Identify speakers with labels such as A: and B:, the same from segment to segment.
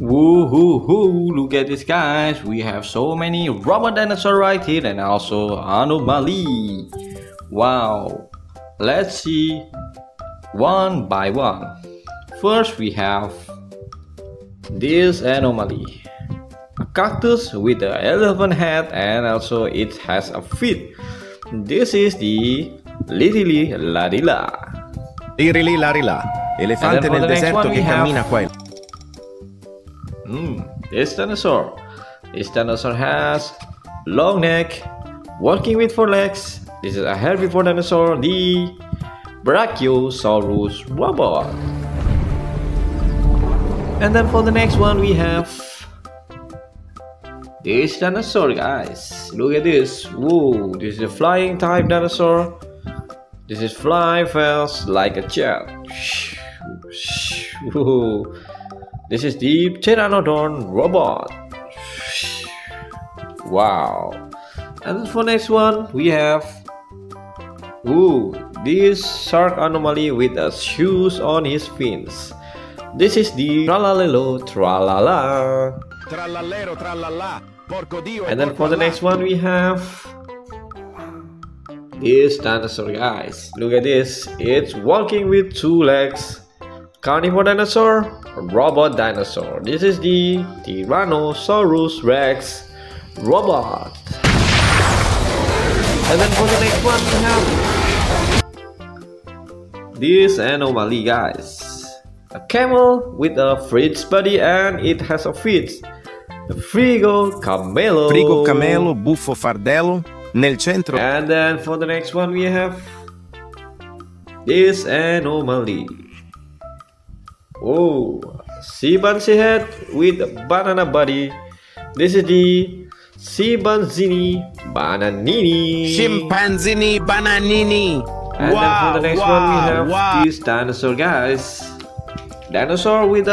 A: Woohoo! Look at this, guys. We have so many robot dinosaurs right here and also anomali. Wow. Let's see one by one. First, we have this anomaly. A cactus with an elephant head and also it has a feet. This is the Lirili Larila.
B: Lirili Larila, elefante nel deserto che cammina qua e là.
A: This dinosaur. This dinosaur has long neck, walking with four legs. This is a herbivore dinosaur, the Brachiosaurus robot. And then for the next one we have this dinosaur, guys. Look at this. Whoa, this is a flying type dinosaur. This is fly fast like a jet. Whoa. This is the pteranodon robot. Wow. And then for next one we have this shark anomaly with a shoes on his fins. This is the tralalero tralala.
B: Tralalero tralala. Porco Dio.
A: And then for the next one we have this dinosaur, guys. Look at this. It's walking with two legs. Carnivore dinosaur, robot dinosaur. This is the Tyrannosaurus Rex robot. And then for the next one we have this anomaly, guys. A camel with a fridge body and it has a feet. The Frigo Camelo.
B: Frigo Camelo, buffo fardello, nel centro.
A: And then for the next one we have this anomaly. Chimpanzee head with a banana body. This is the Chimpanzini Bananini.
B: Chimpanzini Bananini.
A: And then for the next one we have this dinosaur, guys. Dinosaur with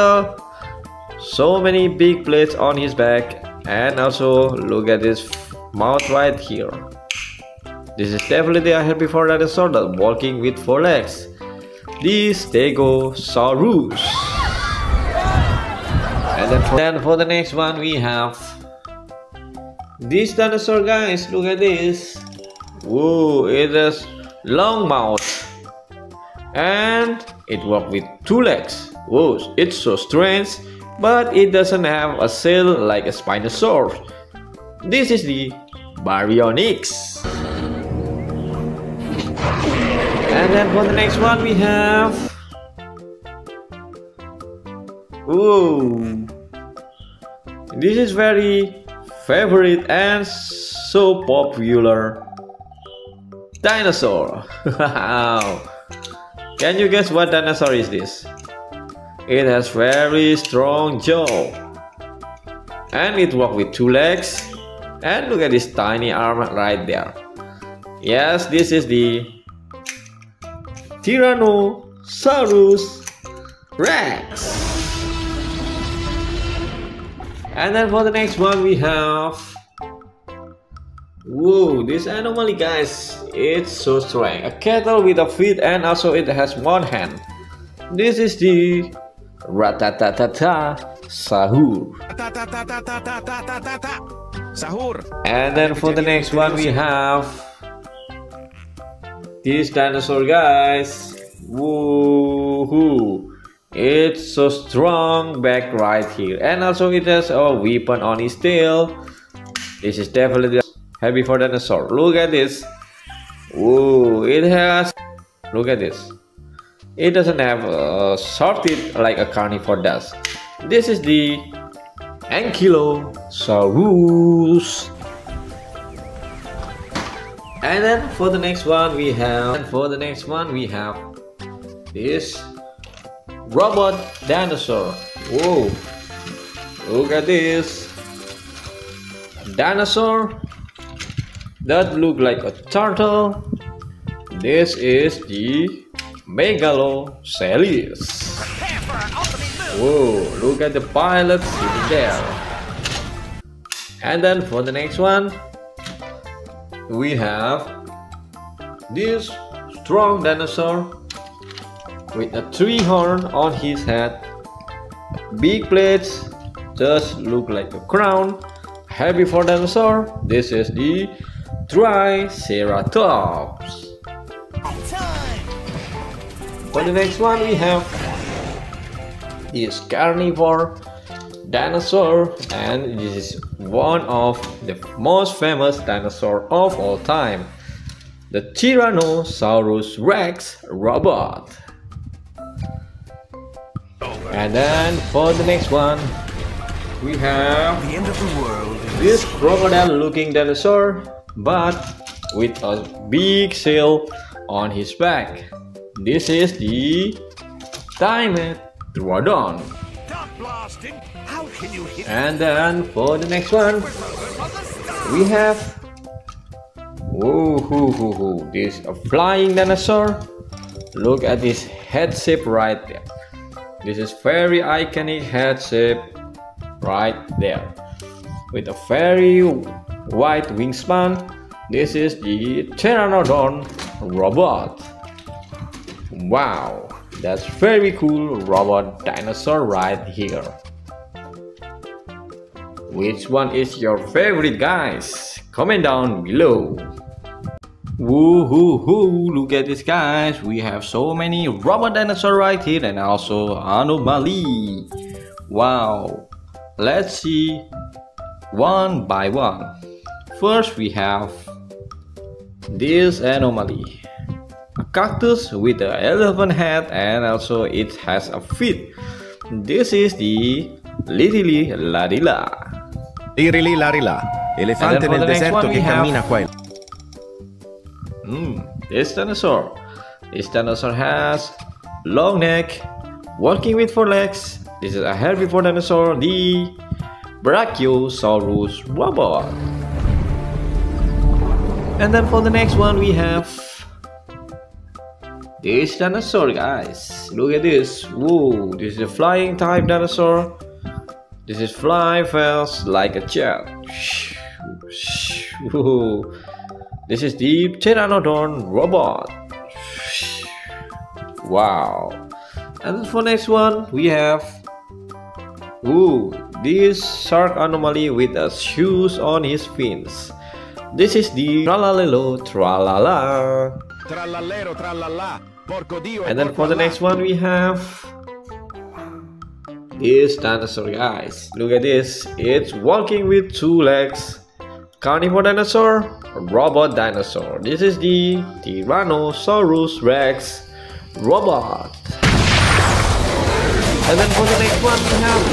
A: so many big plates on his back, and also look at his mouth right here. This is definitely a herbivore dinosaur that walking with four legs. The Stegosaurus. And then for the next one we have this dinosaur, guys. Look at this. Whoa, it has long mouth and it walks with two legs. Whoa, it's so strange, but it doesn't have a shell like a Spinosaurus. This is the Baryonyx. And then for the next one we have this is very favorite and so popular dinosaur. Can you guess what dinosaur is this? It has very strong jaw and it walks with two legs, and look at this tiny arm right there. Yes, this is the Tyrannosaurus Rex. And then for the next one we have this anomaly, guys. It's so strong. A cattle with a feet and also it has one hand. This is the Sahur. And then for the next one we have this dinosaur, guys. It's so strong back right here, and also it has a weapon on its tail. This is definitely a herbivore dinosaur. Look at this. It has, look at this. It doesn't have a sharp teeth like a carnivore does. This is the Ankylosaurus. And then for the next one we have this robot dinosaur. Look at this dinosaur that look like a turtle. This is the Megaloceles. Look at the pilot sitting there. And then for the next one we have this strong dinosaur with a tree horn on his head, big plates, just look like a crown. Herbivore dinosaur. This is the Triceratops. For the next one we have this carnivore dinosaur, and this is one of the most famous dinosaur of all time, the Tyrannosaurus Rex robot. And then for the next one we have
C: the end of the world.
A: This crocodile looking dinosaur, but with a big sail on his back. This is the Dimetrodon. And then for the next one we have this a flying dinosaur. Look at this head shape right there. This is very iconic head shape right there with a very wide wingspan. This is the Pteranodon robot. Wow, that's very cool robot dinosaur right here. Which one is your favorite, guys? Comment down below. Woohoo! Look at this, guys. We have so many robot dinosaur right here and also anomali. Wow. Let's see one by one. First we have this anomaly. A cactus with an elephant head and also it has a feet. This is the Lirilarila.
B: Lirilarila, elefante nel deserto che cammina qua e là.
A: This dinosaur. This dinosaur has long neck, walking with 4 legs. This is a herbivore dinosaur, the Brachiosaurus robot. And then for the next one we have this dinosaur, guys. Look at this. Whoa, this is a flying type dinosaur. This is fly fast like a jet. Whoa. This is the Pteranodon robot. Wow. And then for next one we have this shark anomaly with a shoes on his fins. This is the tralalero, tralala.
B: Tralalero, tralala. Porco Dio.
A: And then for the next one we have this dinosaur, guys. Look at this. It's walking with 2 legs. Carnivore dinosaur, robot dinosaur. This is the Tyrannosaurus Rex robot. And then for the next one we have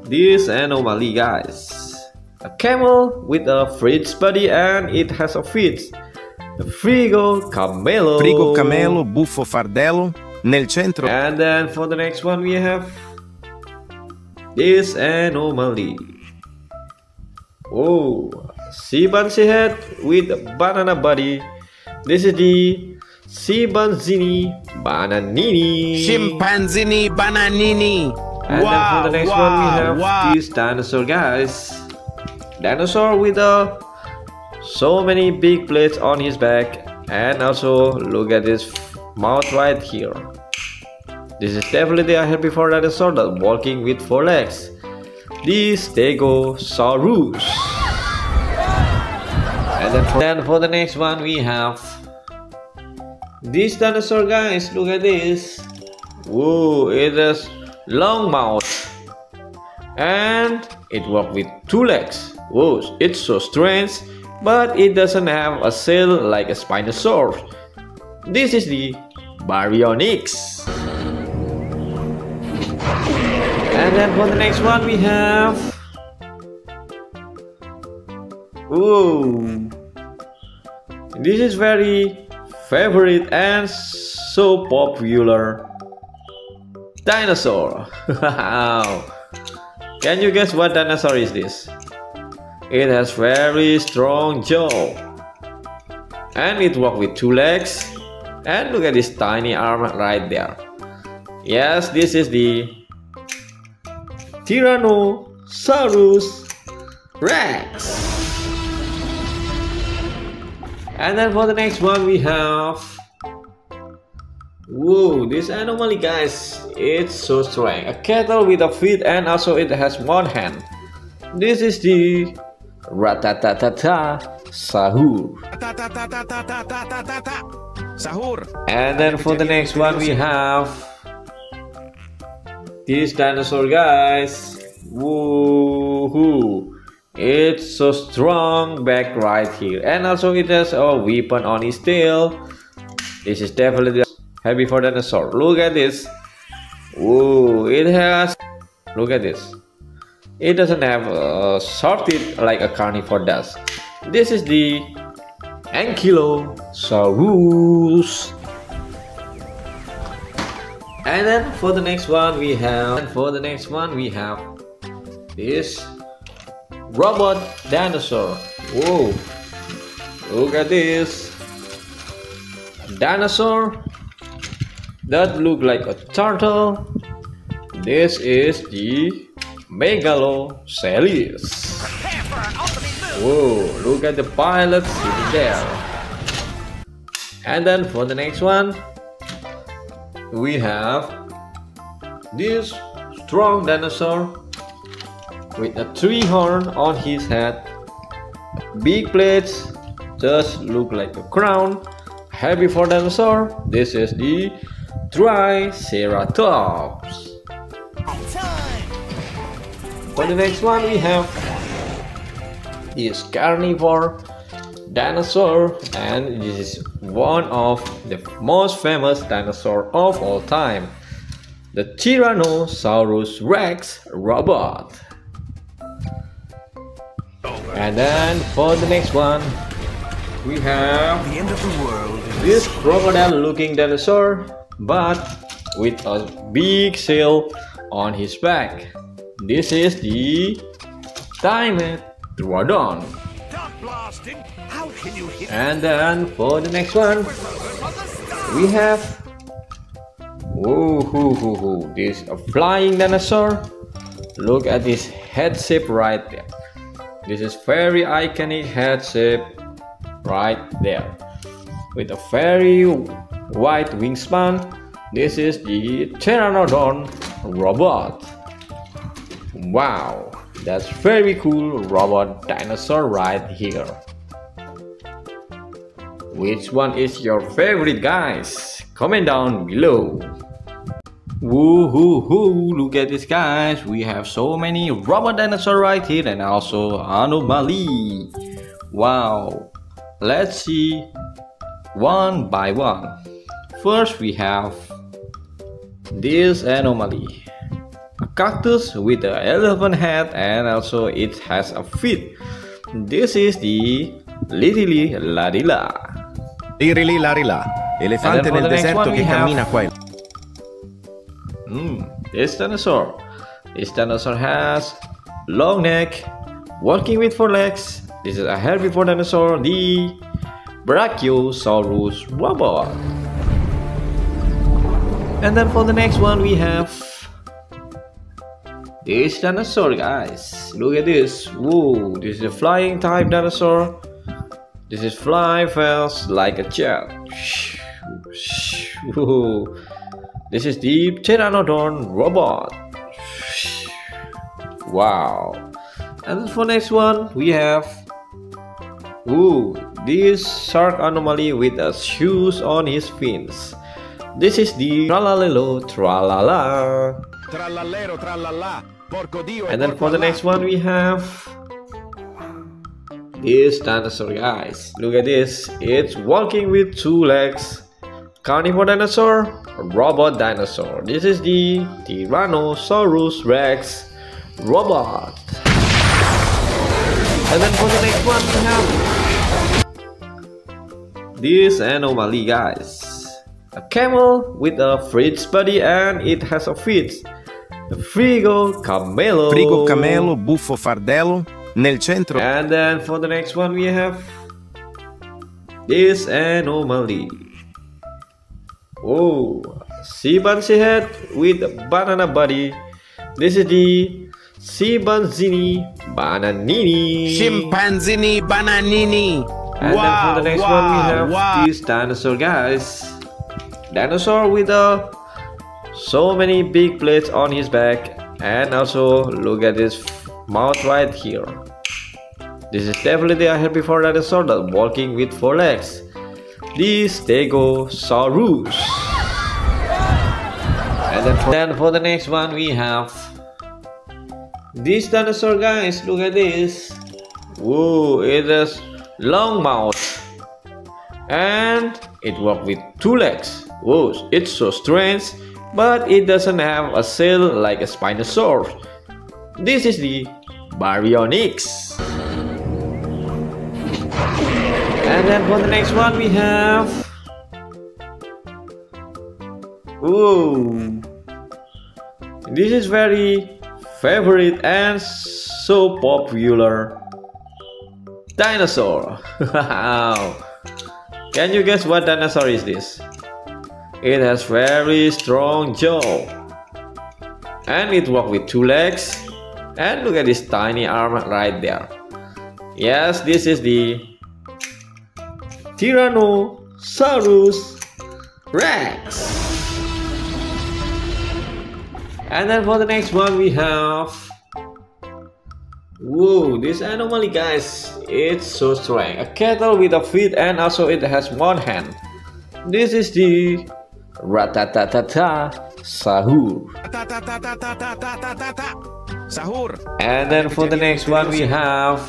A: this anomaly, guys. A camel with a fridge body and it has a feet. The frigo camelo.
B: Frigo camelo, buffo fardello, nel centro.
A: And then for the next one we have this anomaly. Chimpanzee head with a banana body. This is the Chimpanzini bananini.
B: Chimpanzini bananini.
A: And then for the next one we have this dinosaur, guys. Dinosaur with so many big plates on his back, and also look at his mouth right here. This is definitely a herbivore dinosaur that's walking with 4 legs. The Stegosaurus. And then for the next one we have this dinosaur, guys. Look at this. Whoa, it has long mouth and it walks with 2 legs. Whoa, it's so strange, but it doesn't have a shell like a Spinosaurus. This is the Baryonyx. And then for the next one we have this is very favorite and so popular dinosaur. Can you guess what dinosaur is this? It has very strong jaw and it walks with 2 legs, and look at this tiny arm right there. Yes, this is the Tyrannosaurus Rex. And then for the next one we have this anomaly, guys. it's so strong. A cattle with a feet and also it has one hand. This is the ratatatata sahur.
B: Sahur.
A: And then for the next one we have this dinosaur, guys. Woohoo! It's so strong back right here, and also it has a weapon on its tail. This is definitely heavy for dinosaur. Look at this. Whoa! It has. Look at this. It doesn't have a short teeth like a carnivore does. This is the Ankylosaurus. And then for the next one we have this robot dinosaur. Whoa, look at this dinosaur that look like a turtle. This is the Megalosaurus. Whoa, look at the pilot sitting there. And then for the next one we have this strong dinosaur with a 3 horn on his head, big plates, just look like a crown, heavy for dinosaur. This is the Triceratops. For the next one we have this carnivore dinosaur, and this is one of the most famous dinosaur of all time, the Tyrannosaurus Rex robot. And then for the next one we have
B: The end of the world.
A: this crocodile looking dinosaur but with a big sail on his back. This is the Dimetrodon. And then for the next one we have this a flying dinosaur. Look at this head shape right there. This is very iconic head shape right there with a very wide wingspan. This is the Pteranodon robot. Wow, that's very cool robot dinosaur right here. Which one is your favorite, guys? Comment down below. Woohoo! Look at this, guys. We have so many robot dinosaur right here and also anomali. Wow. Let's see one by one. First we have this anomaly. A cactus with an elephant head and also it has a feet. This is the Lirilarila.
B: Lirilarila. Elefante nel deserto che cammina qua e là.
A: This dinosaur has long neck, walking with 4 legs. This is a herbivore dinosaur, the Brachiosaurus robot. And then for the next one we have this dinosaur, guys. Look at this. Whoa, this is a flying type dinosaur. This is fly fast like a jet. Whoa. This is the Pteranodon robot. Wow. And for next one we have this shark anomaly with a shoes on his fins. This is the tralalero, tralala.
B: Tralalero, tralala. Porco Dio.
A: And then for the next one we have this dinosaur, guys. Look at this. It's walking with 2 legs. Carnivore dinosaur, robot dinosaur. This is the Tyrannosaurus Rex robot. And then for the next one we have this anomaly, guys. A camel with a fridge body and it has a feet. The Frigo Camelo.
B: Frigo Camelo, buffo fardello, nel centro.
A: And then for the next one we have this anomaly. Chimpanzee head with a banana body. This is the Chimpanzini Bananini.
B: Chimpanzini bananini.
A: And then for the next one we have this dinosaur, guys. Dinosaur with a so many big plates on his back, and also look at his mouth right here. This is definitely a herbivore dinosaur that walking with 4 legs. The Stegosaurus. And then for the next one we have this dinosaur, guys. Look at this. Whoa, it has long mouth and it walks with 2 legs. Whoa, it's so strange, but it doesn't have a shell like a Spinosaurus. This is the Baryonyx. And then for the next one we have, ooh, this is very favorite and so popular dinosaur. Wow. Can you guess what dinosaur is this? It has very strong jaw and it walks with 2 legs, and look at this tiny arm right there. Yes, this is the Dinosaurus Rex. And then for the next one we have, whoa, this anomaly, guys. It's so strong. A cattle with a feet, and also it has 1 hand. This is the Sahur. And then for the next one we have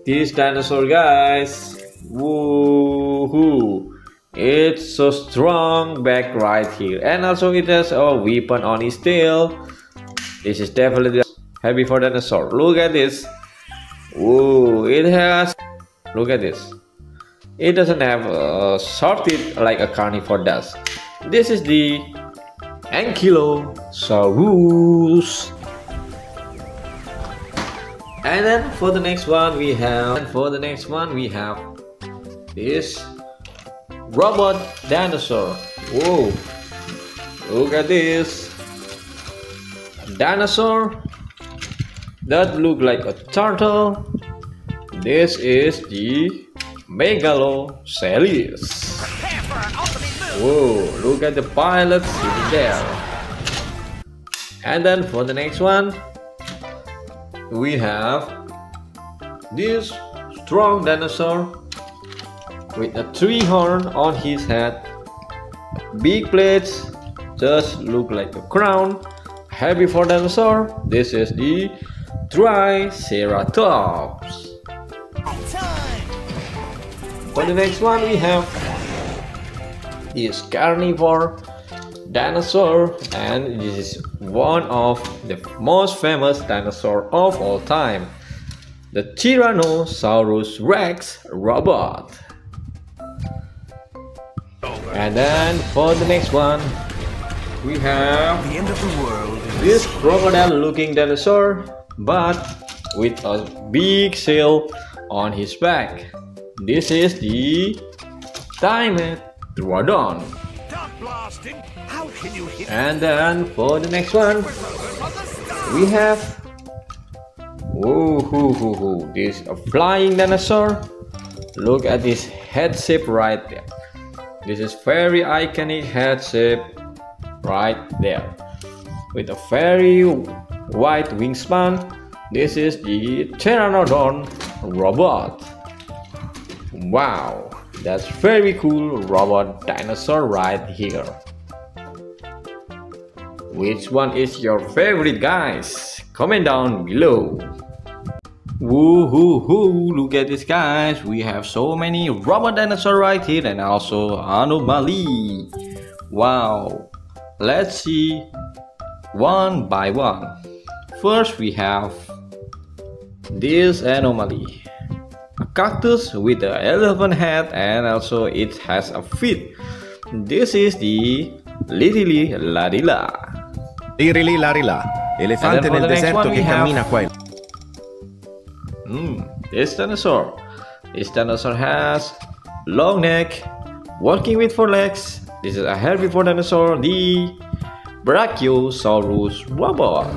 A: this dinosaur, guys. Woohoo! It's so strong back right here, and also it has a weapon on its tail. This is definitely a herbivore dinosaur. Look at this. Whoa! It has. Look at this. It doesn't have short teeth like a carnivore does. This is the Ankylosaurus. And then for the next one we have, this robot dinosaur. Whoa! Look at this dinosaur that look like a turtle. This is the Megalosaurus. Whoa! Look at the pilot sitting there. And then for the next one we have this strong dinosaur with a 3 horn on his head, big plates, just look like a crown, herbivore dinosaur. This is the Triceratops. For the next one we have this carnivore dinosaur, and this is one of the most famous dinosaur of all time, the Tyrannosaurus Rex robot. And then for the next one we have
B: The end of the world.
A: this crocodile looking dinosaur, but with a big shell on his back. This is the Dimetrodon. And then for the next one we have, whoa, this a flying dinosaur. Look at this head shape right there. This is very iconic head shape right there with a very wide wingspan. This is the Pteranodon robot. Wow, that's very cool robot dinosaur right here. Which one is your favorite, guys? Comment down below. Woohoo! Look at this, guys. We have so many robot dinosaur right here, and also anomali. Wow. Let's see one by one. First we have this anomaly, a cactus with an elephant head, and also it has a feet. This is the Lirilarila.
B: Lirilarila, elefante nel deserto che cammina qua e là.
A: This dinosaur has long neck, walking with 4 legs. This is a herbivore dinosaur, the Brachiosaurus robot.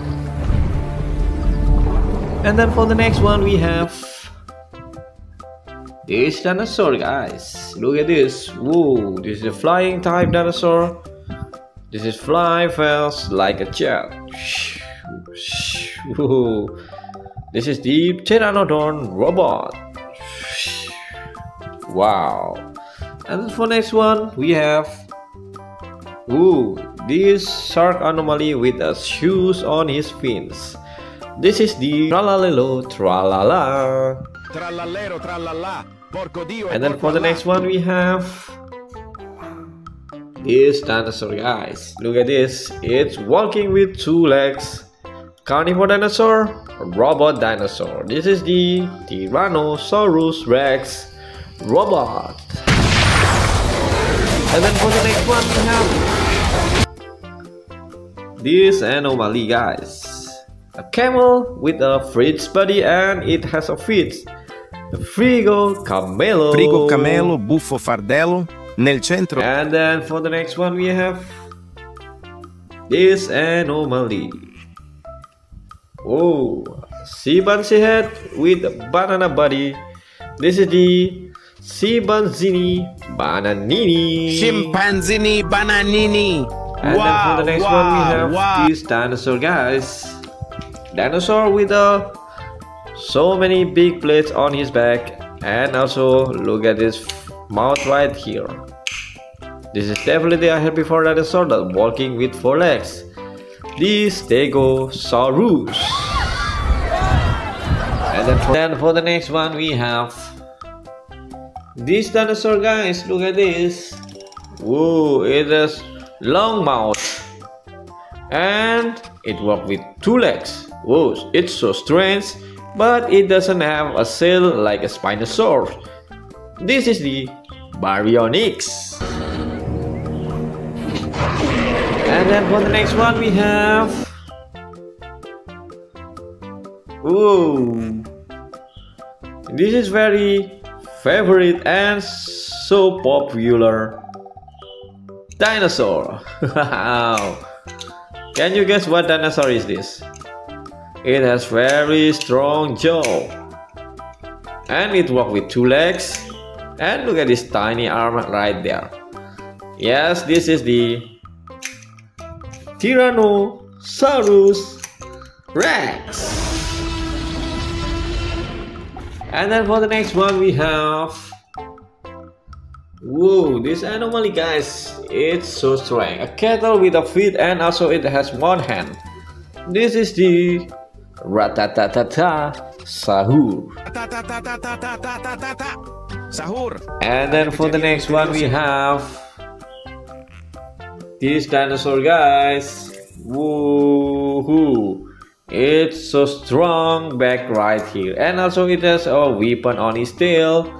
A: And then for the next one we have this dinosaur, guys. Look at this. Whoa, this is a flying type dinosaur This is fly fast like a jet. This is the pteranodon robot. Wow. And for next one we have this shark anomaly with a shoes on his fins. This is the tralalero tralala.
B: Tralalero, tralala. Porco Dio.
A: And then for the next one we have this dinosaur, guys. Look at this. It's walking with 2 legs. Carnivore dinosaur, robot dinosaur. This is the Dinosaurus Rex robot. And then for the next one we have this anomaly, guys. A camel with a fridge body and it has a feet. The frigo camelo,
B: buffo fardello, nel centro.
A: And then for the next one we have this anomaly. Chimpanzee head with a banana body. This is the chimpanzini bananini.
B: Chimpanzini bananini.
A: And then for the next one we have this dinosaur, guys. Dinosaur with so many big plates on his back, and also look at his mouth right here. This is definitely a herbivore dinosaur that's walking with 4 legs. The Stegosaurus. And then for the next one we have this dinosaur, guys. Look at this. It has long mouth and it walks with 2 legs. It's so strange, but it doesn't have a shell like a Spinosaurus. This is the Baryonyx. And then for the next one we have this is very favorite and so popular dinosaur. Can you guess what dinosaur is this? It has very strong jaw and it walks with 2 legs, and look at this tiny arm right there. Yes, this is the Dinosaurus Rex. And then for the next one we have this anomaly, guys. It's so strong. A cattle with a feet and also it has 1 hand. This is the sahur. And then for the next one we have this dinosaur, guys. It's so strong back right here, and also it has a weapon on its tail.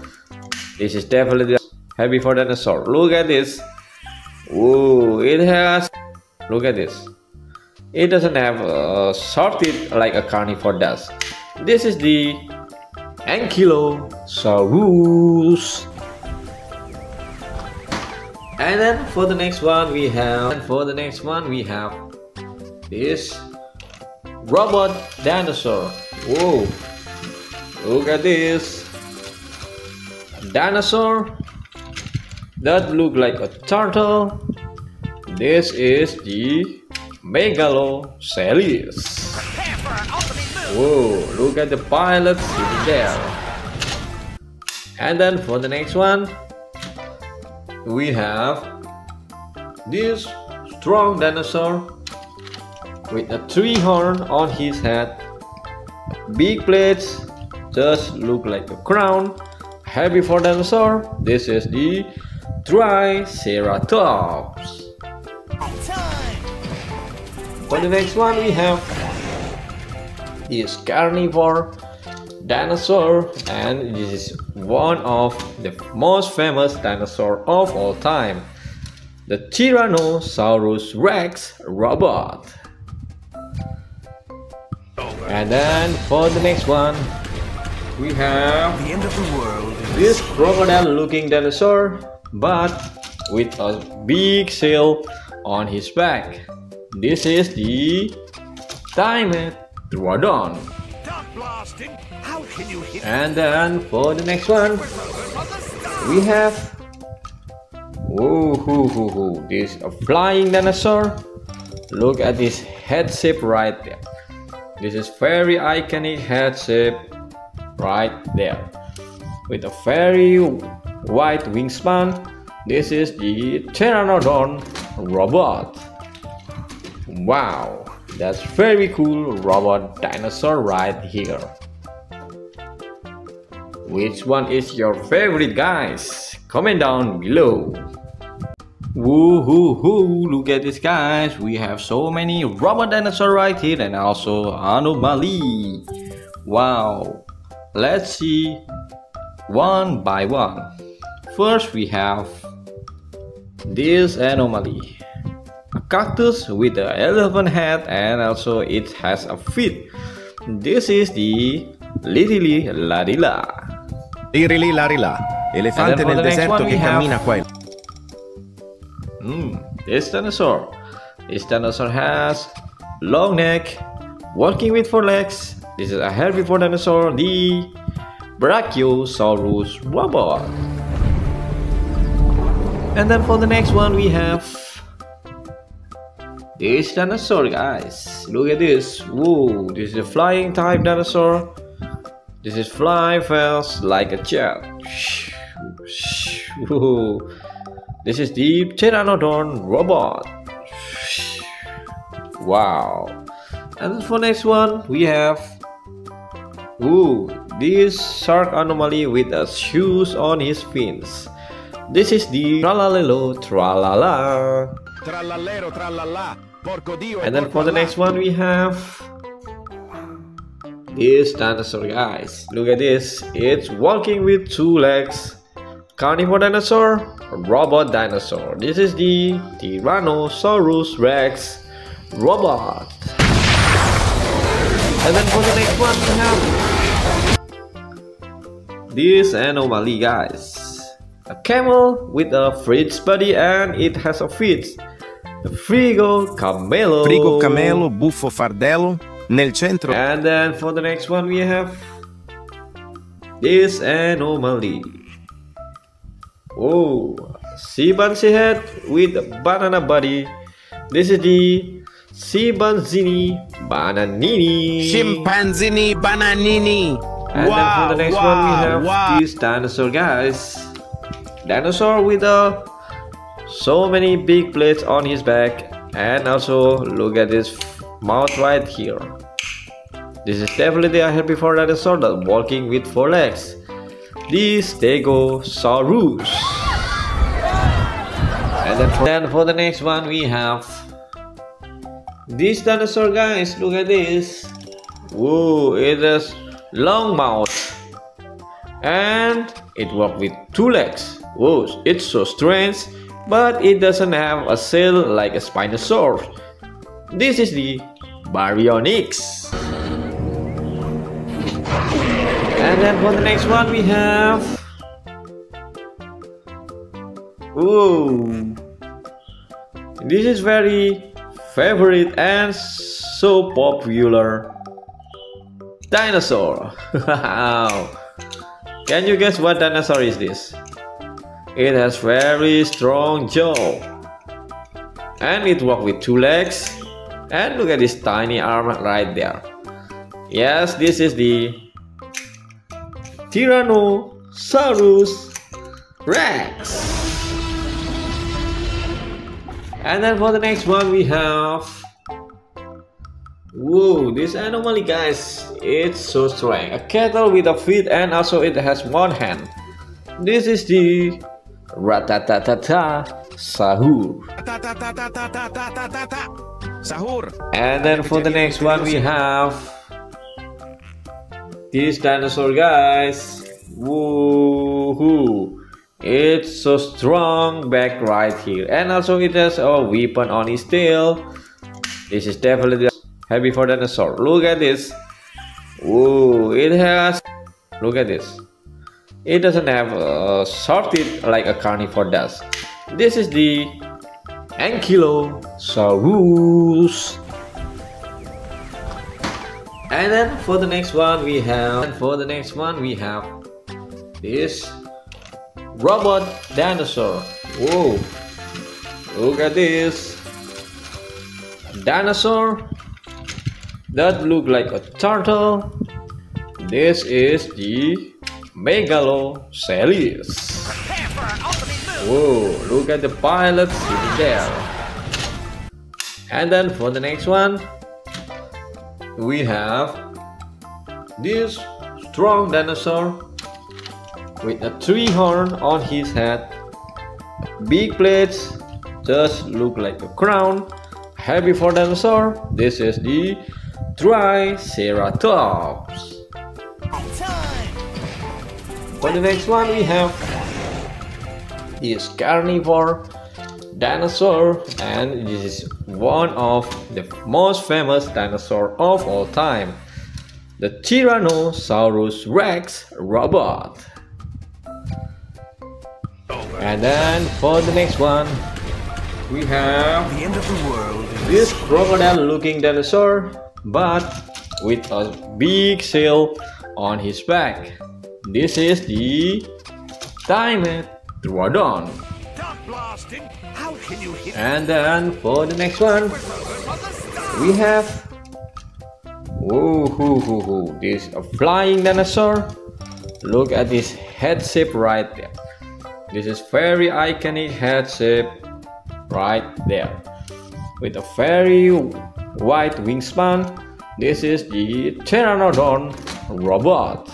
A: This is definitely a herbivore dinosaur. Look at this. It has, look at this. It doesn't have a short teeth like a carnivore does. This is the Ankylosaurus. And then for the next one we have this robot dinosaur. Look at this dinosaur that look like a turtle. This is the Megaloceros. Look at the pilot sitting there. And then for the next one we have this strong dinosaur with a 3 horn on his head, big plates, just look like a crown, herbivore dinosaur. This is the Triceratops. For the next one we have this carnivore dinosaur, and this is one of the most famous dinosaur of all time, the Tyrannosaurus Rex robot. And then for the next one we have
B: the end of the world.
A: This crocodile looking dinosaur, but with a big shell on his back. This is the Dimetrodon. And then for the next one we have Whoa, this is a flying dinosaur. Look at this head shape right there. This is very iconic head shape right there, with a very wide wingspan. This is the pteranodon robot. Wow, that's very cool robot dinosaur right here. Which one is your favorite, guys? Comment down below. Woohoo! Look at this, guys. We have so many robot dinosaur right here and also anomali. Wow. Let's see one by one. First we have this anomaly. A cactus with an elephant head and also it has a feet. This is the larila.
B: Irili larila, elefante nel deserto che cammina qua.
A: This dinosaur. This dinosaur has long neck, walking with 4 legs. This is a herbivore dinosaur, the Brachiosaurus robot. And then for the next one we have this dinosaur, guys. Look at this. Whoa, this is a flying type dinosaur. This is fly fast like a jet. Whoa. This is the pteranodon robot. Wow. And for next one we have this shark anomaly with a shoes on his fins. This is the tralalero tralala.
B: Tralalero tralala. Porco Dio.
A: And then for the next one we have this dinosaur, guys. Look at this. It's walking with 2 legs. Carnivore dinosaur, robot dinosaur. This is the Dinosaurus Rex robot. And then for the next one we have this anomaly, guys. A camel with a fridge body and it has a feet. The frigo camelo,
B: buffo fardello, nel centro.
A: And then for the next one we have this anomaly. Chimpanzee head with a banana body. This is the chimpanzee bananini.
B: Chimpanzini bananini.
A: And then for the next one we have this dinosaur, guys. Dinosaur with so many big plates on his back, and also look at this mouth right here. This is definitely a herbivore dinosaur that's walking with 4 legs. The Stegosaurus. And then for the next one we have this dinosaur, guys. Look at this. Whoa, it has long mouth and it walks with 2 legs. Whoa, it's so strange, but it doesn't have a shell like a Spinosaurus. This is the Baryonyx. And then for the next one we have this is very favorite and so popular dinosaur. Can you guess what dinosaur is this? It has very strong jaw and it walks with 2 legs, and look at this tiny arm right there. Yes, this is the Dinosaurus Rex. And then for the next one we have this anomaly, guys. It's so strong. A cattle with a feet and also it has 1 hand. This is the sahur. And then for the next one we have this dinosaur, guys. It's so strong back right here, and also it has a weapon on its tail. This is definitely a herbivore dinosaur. Look at this. It has, look at this. It doesn't have a short teeth like a carnivore does. This is the Ankylosaurus. And then for the next one we have this robot dinosaur. Whoa, look at this dinosaur that look like a turtle. This is the Megalosaurus. Whoa, look at the pilot sitting there. And then for the next one, we have this strong dinosaur with a tree horn on his head, big plates, just look like a crown, heavy for dinosaur. This is the Triceratops. For the next one, we have this carnivore dinosaur, and this is one of the most famous dinosaur of all time, the Tyrannosaurus Rex robot. And then for the next one, we have
C: The end of the world.
A: this crocodile looking dinosaur, but with a big sail on his back. This is the Dimetrodon.
C: Stop blasting! How can you hit
A: And then for the next one, we have this a flying dinosaur. Look at this head shape right there. This is very iconic head shape right there, with a very wide wingspan. This is the Pteranodon robot.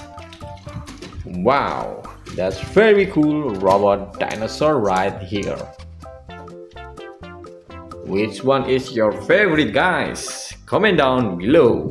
A: Wow, that's very cool robot dinosaur right here. Which one is your favorite, guys? Comment down below.